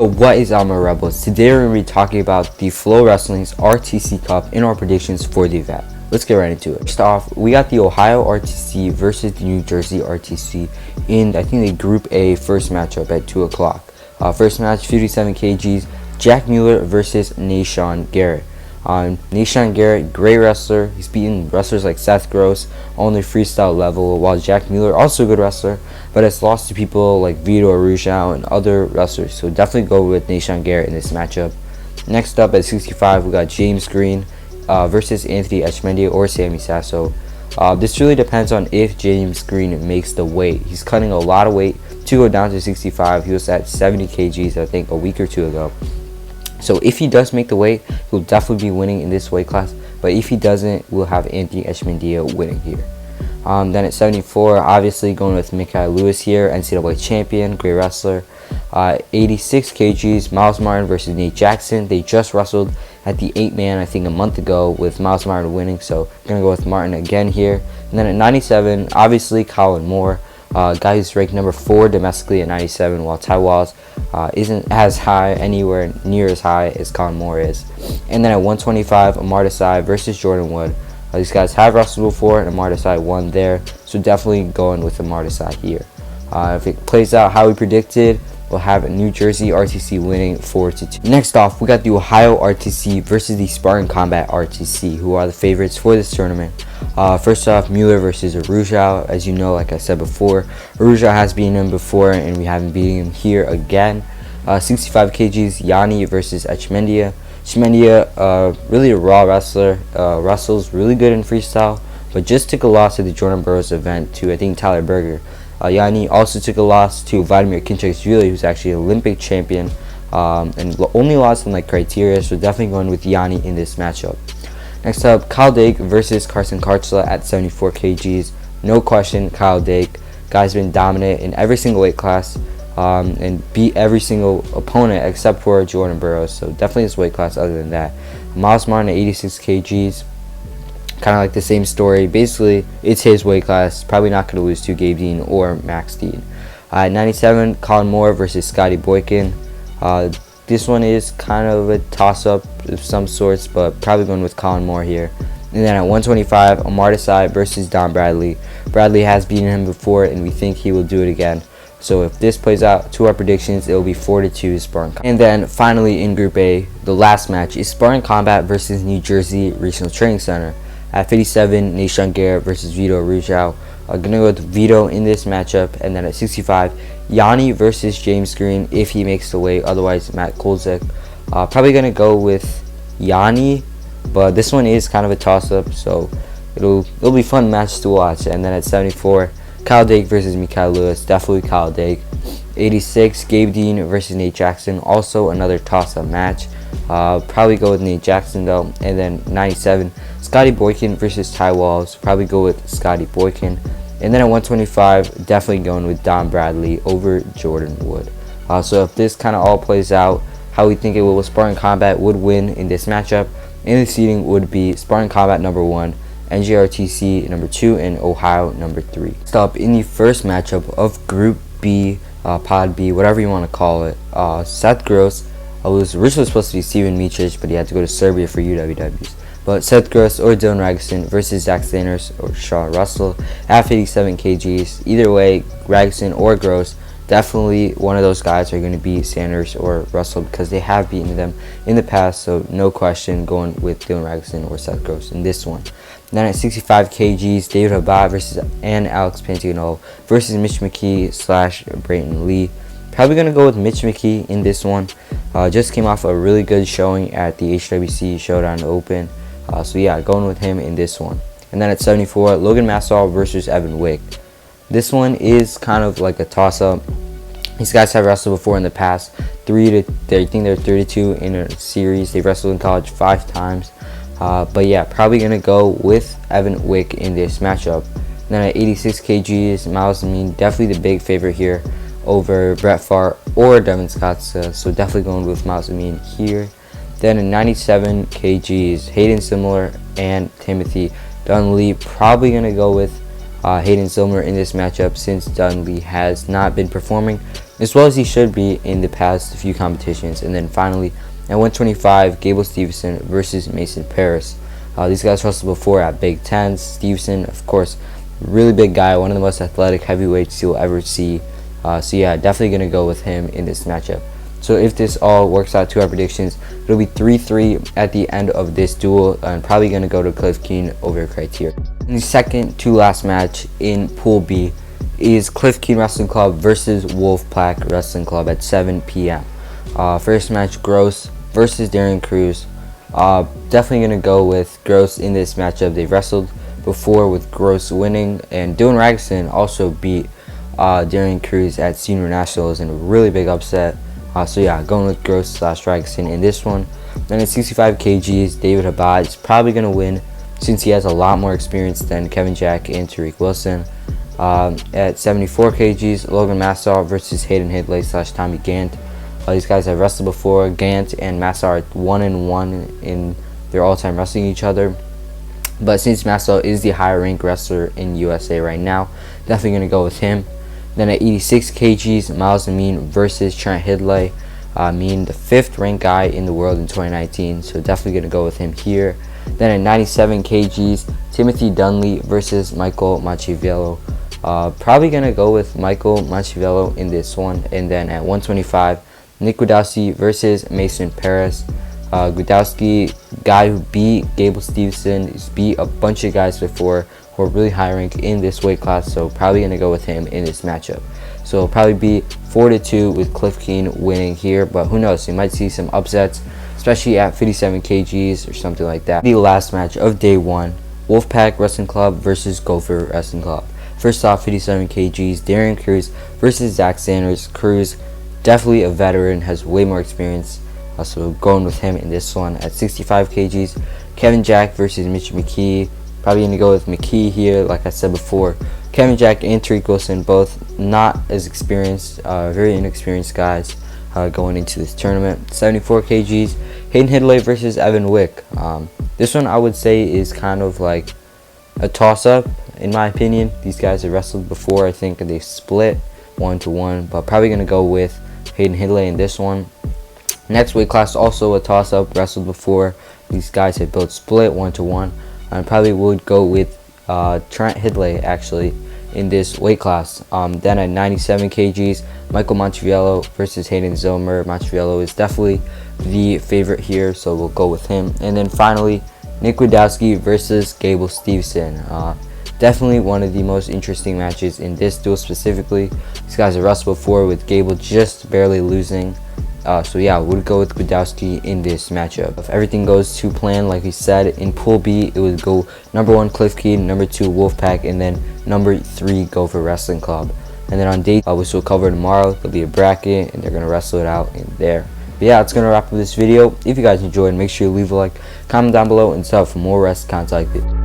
What is up, my rebels? Today we're going to be talking about the FloWrestling RTC Cup and our predictions for the event. Let's get right into it. First off, we got the Ohio RTC versus the New Jersey RTC in, I think, the Group A first matchup at 2 o'clock. First match, 57 kgs, Jack Mueller versus Nashon Garrett. Nashon Garrett, great wrestler. He's beaten wrestlers like Seth Gross on the freestyle level, while Jack Mueller, also a good wrestler, but has lost to people like Vito Arujau and other wrestlers. So definitely go with Nashon Garrett in this matchup. Next up at 65, we got James Green versus Anthony Etchmendia or Sammy Sasso. This really depends on if James Green makes the weight. He's cutting a lot of weight to go down to 65. He was at 70 kgs, I think, a week or two ago. So if he does make the weight, he'll definitely be winning in this weight class. But if he doesn't, we'll have Anthony Etchmendia winning here. Then at 74, obviously going with Mikael Lewis here, NCAA champion, great wrestler. 86 kgs, Miles Martin versus Nate Jackson. They just wrestled at the 8-man, I think, a month ago, with Miles Martin winning. So I'm going to go with Martin again here. And then at 97, obviously Colin Moore. Guy who's ranked number 4 domestically at 97, while Ty Walls isn't as high, anywhere near as high as Colin Moore is. And then at 125, Amar Desai versus Jordan Wood. These guys have wrestled before, and Amar Desai won there, so definitely going with Amar Desai here. If it plays out how we predicted, we'll have New Jersey RTC winning 4-2. Next off, we got the Ohio RTC versus the Spartan Combat RTC, who are the favorites for this tournament. First off, Mueller versus Arujau. As you know, like I said before, Arujau has beaten him before, and we haven't beaten him here again. 65 kgs, Yanni versus Etchmendia. Etchmendia, really a raw wrestler, wrestles really good in freestyle, but just took a loss at the Jordan Burroughs event to, I think, Tyler Berger. Yanni also took a loss to Vladimir Kinchak-Julie, who's actually an Olympic champion, and only lost in like criteria, so definitely going with Yanni in this matchup. Next up, Kyle Dake versus Carson Karchla at 74 kgs. No question, Kyle Dake. Guy's been dominant in every single weight class and beat every single opponent except for Jordan Burroughs. So definitely this weight class other than that. Miles Martin at 86 kgs. Kind of like the same story. Basically, it's his weight class. Probably not going to lose to Gabe Dean or Max Dean. At 97, Colin Moore versus Scotty Boykin. This one is kind of a toss-up of some sorts, but probably going with Colin Moore here. And then at 125, Amar Desai versus Don Bradley. Bradley has beaten him before, and we think he will do it again. So if this plays out to our predictions, it will be 4-2 Spartan Combat. And then finally in Group A, the last match is Spartan Combat versus New Jersey Regional Training Center. At 57, Nashon Garrett versus Vito Arujau. I'm going to go with Vito in this matchup. And then at 65, Yanni versus James Green if he makes the weight. Otherwise, Matt Kolzek. Probably going to go with Yanni, but this one is kind of a toss-up, so it'll be a fun match to watch. And then at 74, Kyle Dake versus Mikael Lewis. Definitely Kyle Dake. 86, Gabe Dean versus Nate Jackson. Also another toss-up match. Probably go with Nate Jackson though. And then 97, Scotty Boykin versus Ty Walls. Probably go with Scotty Boykin. And then at 125, definitely going with Don Bradley over Jordan Wood. So if this kind of all plays out how we think it will, Spartan Combat would win in this matchup. And the seeding would be Spartan Combat number 1, NJRTC number 2, and Ohio number 3. Stop in the first matchup of Group B, Pod B, whatever you want to call it. Seth Gross was originally supposed to be Steven Miocic, but he had to go to Serbia for UWWs. But Seth Gross or Dylan Ragusin versus Zach Sanders or Sean Russell at 87 kgs. Either way, Ragusin or Gross, definitely one of those guys are going to beat Sanders or Russell because they have beaten them in the past. So no question going with Dylan Ragusin or Seth Gross in this one. Then at 65 kgs, David Habat versus Alex Pantano versus Mitch McKee / Brayton Lee. Probably going to go with Mitch McKee in this one. Just came off a really good showing at the HWC Showdown Open. So yeah, going with him in this one. And then at 74, Logan Massaw versus Evan Wick. This one is kind of like a toss-up. These guys have wrestled before in the past. I think they're 32 in a series. They've wrestled in college 5 times. But yeah, probably going to go with Evan Wick in this matchup. And then at 86 kgs, Miles Amin, definitely the big favorite here over Brett Favre or Devin Scott. So definitely going with Miles Amin here. Then at 97 kgs, Hayden Similar and Timothy Dunley. Probably going to go with Hayden Similar in this matchup since Dunley has not been performing as well as he should be in the past few competitions. And then finally, at 125, Gable Stevenson versus Mason Paris. These guys wrestled before at Big Tens. Stevenson, of course, really big guy, one of the most athletic heavyweights you'll ever see. So yeah, definitely going to go with him in this matchup. So if this all works out to our predictions, it'll be 3-3 at the end of this duel, and probably going to go to Cliff Keen over Criteria. And the second to last match in Pool B is Cliff Keen Wrestling Club versus Wolfpack Wrestling Club at 7 p.m. First match, Gross versus Darian Cruz. Definitely going to go with Gross in this matchup. They've wrestled before with Gross winning, and Dylan Raguson also beat Darian Cruz at Senior Nationals in a really big upset. So yeah, going with Gross / Raguson in this one. Then at 65 kgs, David Habad is probably going to win since he has a lot more experience than Kevin Jack and Tariq Wilson. At 74 kgs, Logan Massar versus Hayden Hidlay / Tommy Gant. These guys have wrestled before. Gant and Massar are 1-1 in their all-time wrestling each other. But since Massar is the higher ranked wrestler in USA right now, definitely going to go with him. Then at 86 kgs, Miles Amin versus Trent Hidlay. Amin, the 5th ranked guy in the world in 2019, so definitely going to go with him here. Then at 97 kgs, Timothy Dunley versus Michael Machiavello. Probably going to go with Michael Machiavello in this one. And then at 125, Nick Gudowski versus Mason Paris. Gudowski, guy who beat Gable Stevenson, he's beat a bunch of guys before who are really high rank in this weight class, so probably going to go with him in this matchup. So it'll probably be 4-2 with Cliff Keen winning here, but who knows, you might see some upsets, especially at 57 kgs or something like that. The last match of day 1, Wolfpack Wrestling Club versus Gopher Wrestling Club. First off, 57 kgs, Darian Cruz versus Zach Sanders. Cruz, definitely a veteran, has way more experience. So going with him in this one. At 65 kgs, Kevin Jack versus Mitch McKee. Probably going to go with McKee here, like I said before. Kevin Jack and Tariq Wilson, both not as experienced, very inexperienced guys going into this tournament. 74 kgs, Hayden Hidlay versus Evan Wick. This one I would say is kind of like a toss-up, in my opinion. These guys have wrestled before. I think they split 1-1, but probably going to go with Hayden Hidlay in this one. Next weight class, also a toss-up, wrestled before. These guys have both split 1-1. I probably would go with Trent Hidlay actually in this weight class. Then at 97 kgs, Michael Machiavello versus Hayden Zilmer. Machiavello is definitely the favorite here, so we'll go with him. And then finally, Nick Gudowski versus Gable Stevenson. Definitely one of the most interesting matches in this duel specifically. These guys have wrestled before with Gable just barely losing. So yeah, we'll go with Gudowski in this matchup. If everything goes to plan, like we said, in Pool B, it would go number 1 Cliff Keen, number 2 Wolfpack, and then number 3 Gopher Wrestling Club. And then on day, which we'll cover tomorrow, there'll be a bracket, and they're going to wrestle it out in there. But yeah, it's going to wrap up this video. If you guys enjoyed, make sure you leave a like, comment down below, and sub for more wrestling content like this.